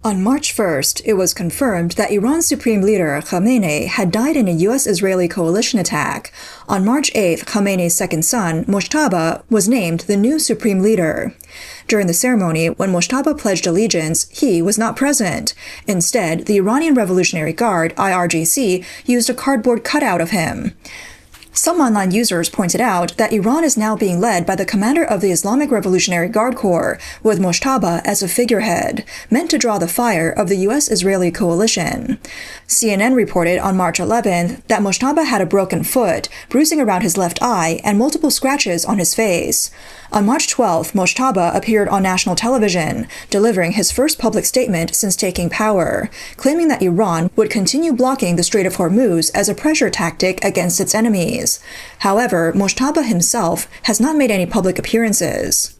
On March 1st, it was confirmed that Iran's supreme leader, Khamenei, had died in a U.S. Israeli coalition attack. On March 8th, Khamenei's second son, Mojtaba, was named the new supreme leader. During the ceremony, when Mojtaba pledged allegiance, he was not present. Instead, the Iranian Revolutionary Guard, IRGC, used a cardboard cutout of him. Some online users pointed out that Iran is now being led by the commander of the Islamic Revolutionary Guard Corps, with Mojtaba as a figurehead, meant to draw the fire of the U.S. Israeli coalition. CNN reported on March 11th that Mojtaba had a broken foot, bruising around his left eye, and multiple scratches on his face. On March 12th, Mojtaba appeared on national television, delivering his first public statement since taking power, claiming that Iran would continue blocking the Strait of Hormuz as a pressure tactic against its enemies. However, Mojtaba himself has not made any public appearances.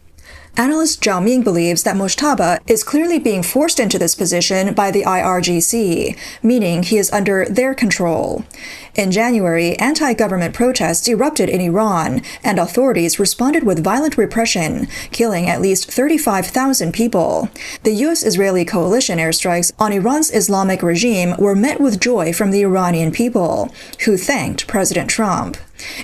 Analyst Zhao Ming believes that Mojtaba is clearly being forced into this position by the IRGC, meaning he is under their control. In January, anti-government protests erupted in Iran, and authorities responded with violent repression, killing at least 35,000 people. The U.S. Israeli coalition airstrikes on Iran's Islamic regime were met with joy from the Iranian people, who thanked President Trump.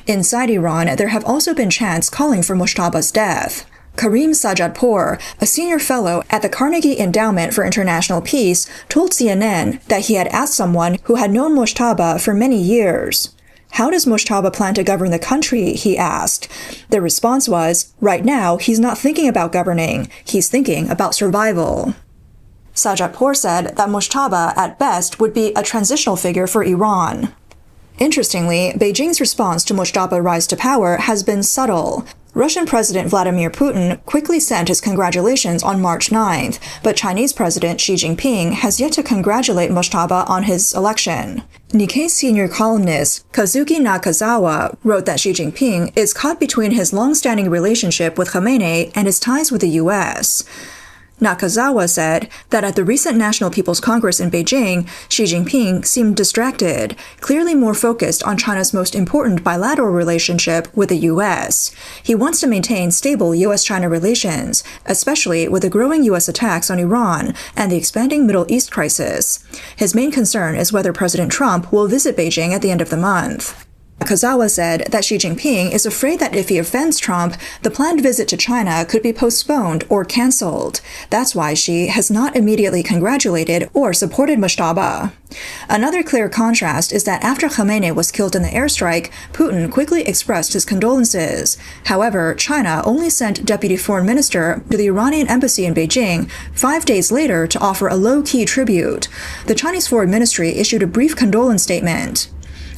Inside Iran, there have also been chants calling for Mojtaba's death. Karim Sajadpour, a senior fellow at the Carnegie Endowment for International Peace, told CNN that he had asked someone who had known Mojtaba for many years. "How does Mojtaba plan to govern the country?" he asked. The response was, "Right now, he's not thinking about governing. He's thinking about survival." Sajadpour said that Mojtaba, at best, would be a transitional figure for Iran. Interestingly, Beijing's response to Mojtaba's rise to power has been subtle. Russian President Vladimir Putin quickly sent his congratulations on March 9th, but Chinese President Xi Jinping has yet to congratulate Mojtaba on his election. Nikkei senior columnist Kazuki Nakazawa wrote that Xi Jinping is caught between his long-standing relationship with Khamenei and his ties with the U.S. Nakazawa said that at the recent National People's Congress in Beijing, Xi Jinping seemed distracted, clearly more focused on China's most important bilateral relationship with the U.S. He wants to maintain stable U.S.-China relations, especially with the growing U.S. attacks on Iran and the expanding Middle East crisis. His main concern is whether President Trump will visit Beijing at the end of the month. Nakazawa said that Xi Jinping is afraid that if he offends Trump, the planned visit to China could be postponed or cancelled. That's why Xi has not immediately congratulated or supported Mojtaba. Another clear contrast is that after Khamenei was killed in the airstrike, Putin quickly expressed his condolences. However, China only sent Deputy Foreign Minister to the Iranian embassy in Beijing 5 days later to offer a low-key tribute. The Chinese Foreign Ministry issued a brief condolence statement.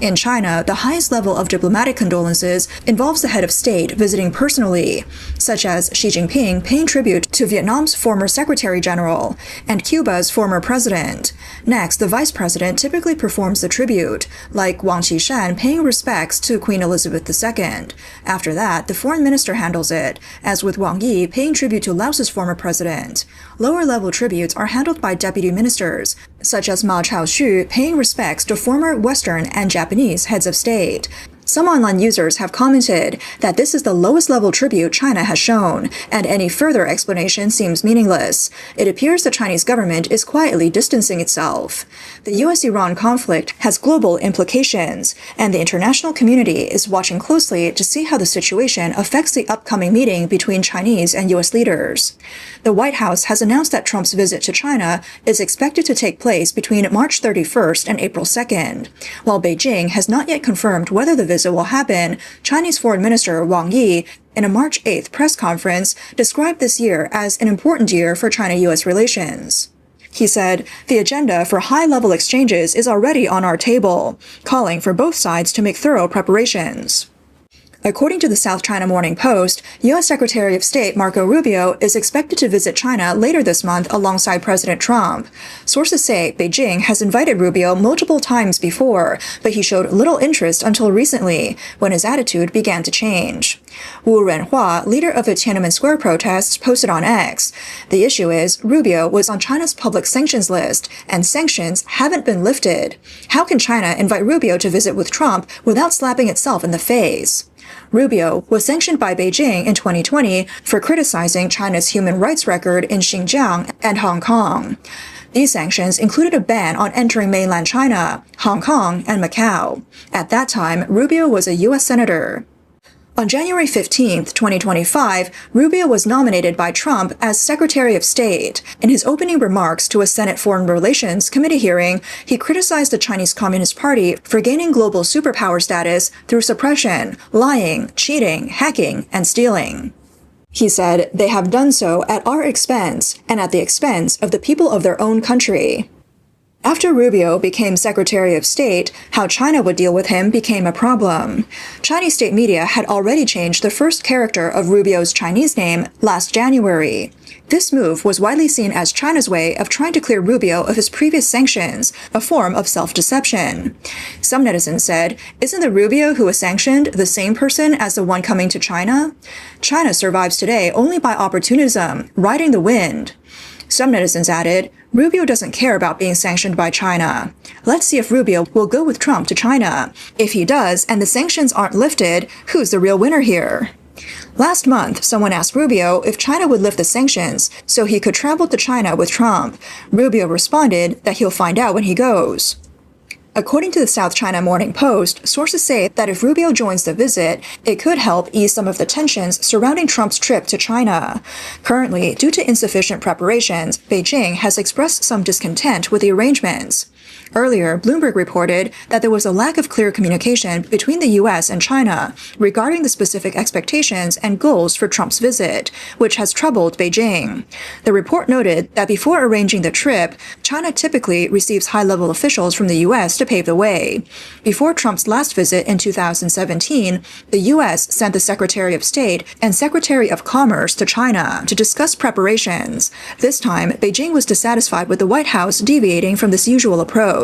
In China, the highest level of diplomatic condolences involves the head of state visiting personally, such as Xi Jinping paying tribute to Vietnam's former Secretary General and Cuba's former president. Next, the vice president typically performs the tribute, like Wang Qishan paying respects to Queen Elizabeth II. After that, the foreign minister handles it, as with Wang Yi paying tribute to Laos's former president. Lower-level tributes are handled by deputy ministers, such as Mao Chao-shu paying respects to former Western and Japanese heads of state. Some online users have commented that this is the lowest level tribute China has shown, and any further explanation seems meaningless. It appears the Chinese government is quietly distancing itself. The U.S.-Iran conflict has global implications, and the international community is watching closely to see how the situation affects the upcoming meeting between Chinese and U.S. leaders. The White House has announced that Trump's visit to China is expected to take place between March 31st and April 2nd. While Beijing has not yet confirmed whether the visit will happen, Chinese Foreign Minister Wang Yi, in a March 8th press conference, described this year as an important year for China-U.S. relations. He said, "The agenda for high-level exchanges is already on our table, calling for both sides to make thorough preparations." According to the South China Morning Post, U.S. Secretary of State Marco Rubio is expected to visit China later this month alongside President Trump. Sources say Beijing has invited Rubio multiple times before, but he showed little interest until recently, when his attitude began to change. Wu Renhua, leader of the Tiananmen Square protests, posted on X. The issue is, Rubio was on China's public sanctions list, and sanctions haven't been lifted. How can China invite Rubio to visit with Trump without slapping itself in the face? Rubio was sanctioned by Beijing in 2020 for criticizing China's human rights record in Xinjiang and Hong Kong. These sanctions included a ban on entering mainland China, Hong Kong, and Macau. At that time, Rubio was a U.S. senator. On January 15, 2025, Rubio was nominated by Trump as Secretary of State. In his opening remarks to a Senate Foreign Relations Committee hearing, he criticized the Chinese Communist Party for gaining global superpower status through suppression, lying, cheating, hacking, and stealing. He said, "They have done so at our expense and at the expense of the people of their own country." After Rubio became Secretary of State, how China would deal with him became a problem. Chinese state media had already changed the first character of Rubio's Chinese name last January. This move was widely seen as China's way of trying to clear Rubio of his previous sanctions, a form of self-deception. Some netizens said, "Isn't the Rubio who was sanctioned the same person as the one coming to China? China survives today only by opportunism, riding the wind." Some netizens added, "Rubio doesn't care about being sanctioned by China. Let's see if Rubio will go with Trump to China. If he does and the sanctions aren't lifted, who's the real winner here?" Last month, someone asked Rubio if China would lift the sanctions so he could travel to China with Trump. Rubio responded that he'll find out when he goes. According to the South China Morning Post, sources say that if Rubio joins the visit, it could help ease some of the tensions surrounding Trump's trip to China. Currently, due to insufficient preparations, Beijing has expressed some discontent with the arrangements. Earlier, Bloomberg reported that there was a lack of clear communication between the U.S. and China regarding the specific expectations and goals for Trump's visit, which has troubled Beijing. The report noted that before arranging the trip, China typically receives high-level officials from the U.S. to pave the way. Before Trump's last visit in 2017, the U.S. sent the Secretary of State and Secretary of Commerce to China to discuss preparations. This time, Beijing was dissatisfied with the White House deviating from this usual approach.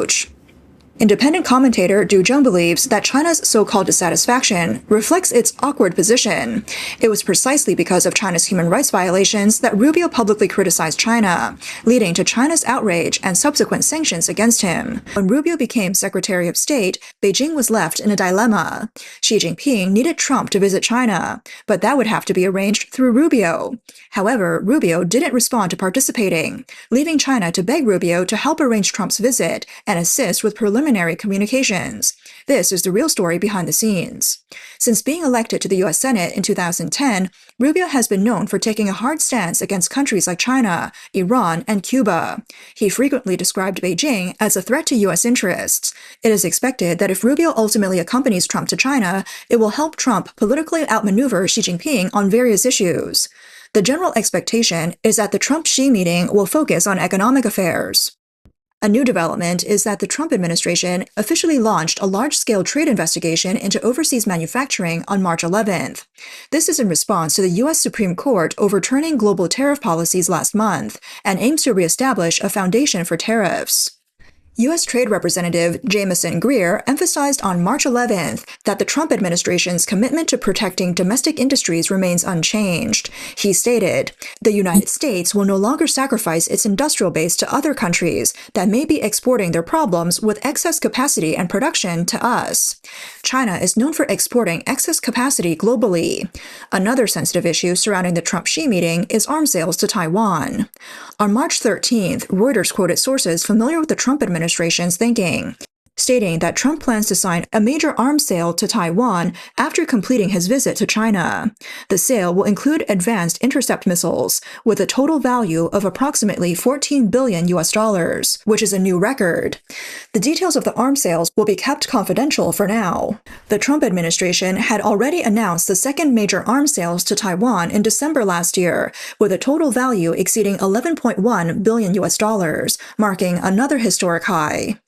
Independent commentator Du Zheng believes that China's so-called dissatisfaction reflects its awkward position. It was precisely because of China's human rights violations that Rubio publicly criticized China, leading to China's outrage and subsequent sanctions against him. When Rubio became Secretary of State, Beijing was left in a dilemma. Xi Jinping needed Trump to visit China, but that would have to be arranged through Rubio. However, Rubio didn't respond to participating, leaving China to beg Rubio to help arrange Trump's visit and assist with preliminary communications. This is the real story behind the scenes. Since being elected to the U.S. Senate in 2010, Rubio has been known for taking a hard stance against countries like China, Iran, and Cuba. He frequently described Beijing as a threat to U.S. interests. It is expected that if Rubio ultimately accompanies Trump to China, it will help Trump politically outmaneuver Xi Jinping on various issues. The general expectation is that the Trump-Xi meeting will focus on economic affairs. A new development is that the Trump administration officially launched a large-scale trade investigation into overseas manufacturing on March 11th. This is in response to the U.S. Supreme Court overturning global tariff policies last month and aims to reestablish a foundation for tariffs. U.S. Trade Representative Jamieson Greer emphasized on March 11th that the Trump administration's commitment to protecting domestic industries remains unchanged. He stated, "The United States will no longer sacrifice its industrial base to other countries that may be exporting their problems with excess capacity and production to us. China is known for exporting excess capacity globally." Another sensitive issue surrounding the Trump-Xi meeting is arms sales to Taiwan. On March 13th, Reuters quoted sources familiar with the Trump administration's thinking, stating that Trump plans to sign a major arms sale to Taiwan after completing his visit to China. The sale will include advanced intercept missiles with a total value of approximately $14 billion, which is a new record. The details of the arms sales will be kept confidential for now. The Trump administration had already announced the second major arms sales to Taiwan in December last year, with a total value exceeding $11.1 billion, marking another historic high.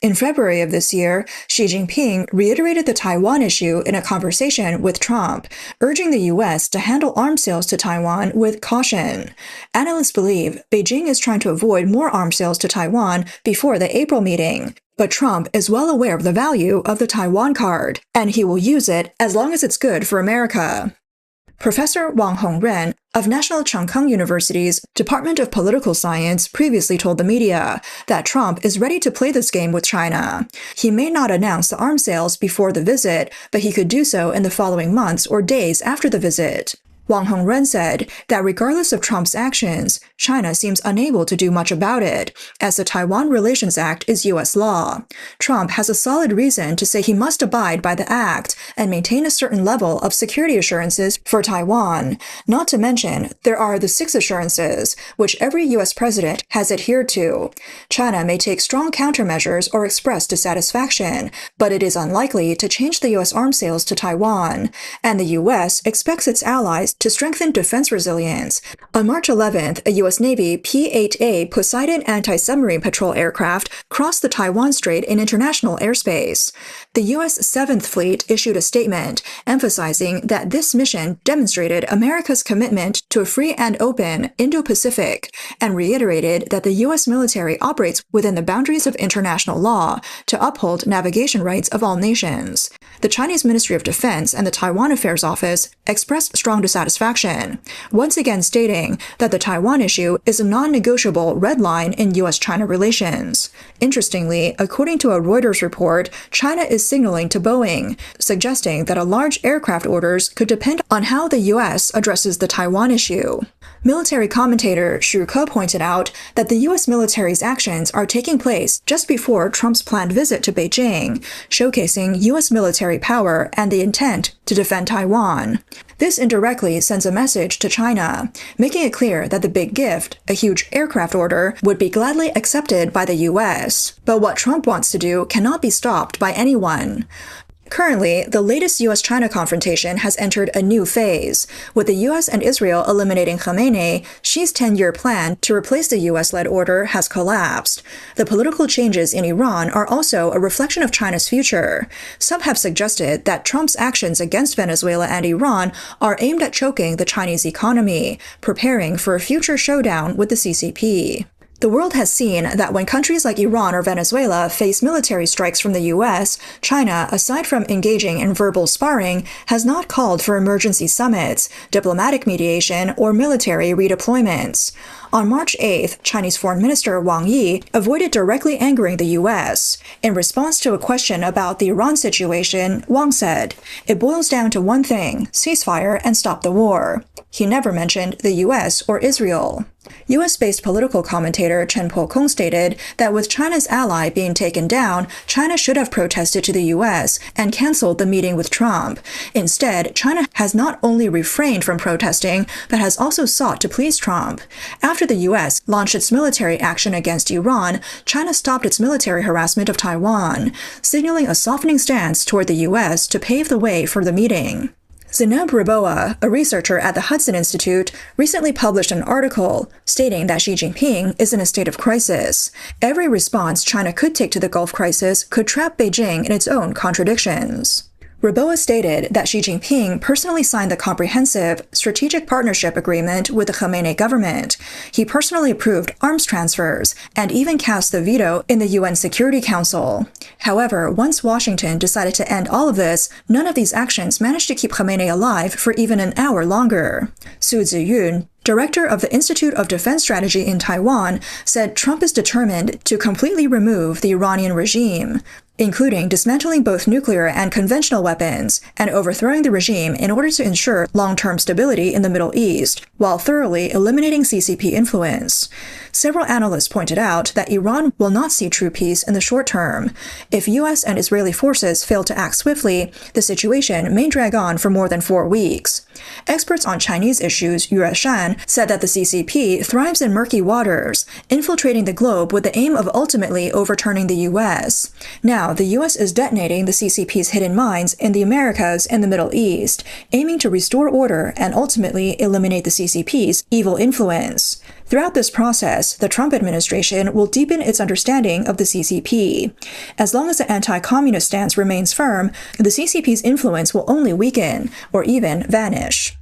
In February of this year, Xi Jinping reiterated the Taiwan issue in a conversation with Trump, urging the U.S. to handle arms sales to Taiwan with caution. Analysts believe Beijing is trying to avoid more arms sales to Taiwan before the April meeting. But Trump is well aware of the value of the Taiwan card, and he will use it as long as it's good for America. Professor Wang Hongren of National Cheng Kung University's Department of Political Science previously told the media that Trump is ready to play this game with China. He may not announce the arms sales before the visit, but he could do so in the following months or days after the visit. Wang Hongren said that regardless of Trump's actions, China seems unable to do much about it, as the Taiwan Relations Act is U.S. law. Trump has a solid reason to say he must abide by the act and maintain a certain level of security assurances for Taiwan. Not to mention, there are the 6 assurances, which every U.S. president has adhered to. China may take strong countermeasures or express dissatisfaction, but it is unlikely to change the U.S. arms sales to Taiwan, and the U.S. expects its allies to strengthen defense resilience. On March 11th, a U.S. Navy P-8A Poseidon anti-submarine patrol aircraft crossed the Taiwan Strait in international airspace. The U.S. 7th Fleet issued a statement emphasizing that this mission demonstrated America's commitment to a free and open Indo-Pacific and reiterated that the U.S. military operates within the boundaries of international law to uphold navigation rights of all nations. The Chinese Ministry of Defense and the Taiwan Affairs Office expressed strong dissatisfaction, once again stating that the Taiwan issue is a non-negotiable red line in U.S.-China relations. Interestingly, according to a Reuters report, China is signaling to Boeing, suggesting that a large aircraft orders could depend on how the U.S. addresses the Taiwan issue. Military commentator Xu Ke pointed out that the U.S. military's actions are taking place just before Trump's planned visit to Beijing, showcasing U.S. military power and the intent to defend Taiwan. This indirectly sends a message to China, making it clear that the big gift, a huge aircraft order, would be gladly accepted by the U.S. But what Trump wants to do cannot be stopped by anyone. Currently, the latest U.S.-China confrontation has entered a new phase. With the U.S. and Israel eliminating Khamenei, Xi's 10-year plan to replace the U.S.-led order has collapsed. The political changes in Iran are also a reflection of China's future. Some have suggested that Trump's actions against Venezuela and Iran are aimed at choking the Chinese economy, preparing for a future showdown with the CCP. The world has seen that when countries like Iran or Venezuela face military strikes from the U.S., China, aside from engaging in verbal sparring, has not called for emergency summits, diplomatic mediation, or military redeployments. On March 8th, Chinese Foreign Minister Wang Yi avoided directly angering the U.S. In response to a question about the Iran situation, Wang said, "It boils down to one thing: ceasefire and stop the war." He never mentioned the U.S. or Israel. U.S.-based political commentator Chen Po-kung stated that with China's ally being taken down, China should have protested to the U.S. and canceled the meeting with Trump. Instead, China has not only refrained from protesting, but has also sought to please Trump. After the U.S. launched its military action against Iran, China stopped its military harassment of Taiwan, signaling a softening stance toward the U.S. to pave the way for the meeting. Zainab Riboa, a researcher at the Hudson Institute, recently published an article stating that Xi Jinping is in a state of crisis. Every response China could take to the Gulf crisis could trap Beijing in its own contradictions. Rubio stated that Xi Jinping personally signed the Comprehensive Strategic Partnership Agreement with the Khamenei government. He personally approved arms transfers and even cast the veto in the UN Security Council. However, once Washington decided to end all of this, none of these actions managed to keep Khamenei alive for even an hour longer. Su Ziyun, director of the Institute of Defense Strategy in Taiwan, said Trump is determined to completely remove the Iranian regime, including dismantling both nuclear and conventional weapons and overthrowing the regime in order to ensure long-term stability in the Middle East, while thoroughly eliminating CCP influence. Several analysts pointed out that Iran will not see true peace in the short term. If U.S. and Israeli forces fail to act swiftly, the situation may drag on for more than 4 weeks. Experts on Chinese issues, Yue Shan, said that the CCP thrives in murky waters, infiltrating the globe with the aim of ultimately overturning the U.S. Now, the U.S. is detonating the CCP's hidden mines in the Americas and the Middle East, aiming to restore order and ultimately eliminate the CCP's evil influence. Throughout this process, the Trump administration will deepen its understanding of the CCP. As long as the anti-communist stance remains firm, the CCP's influence will only weaken or even vanish.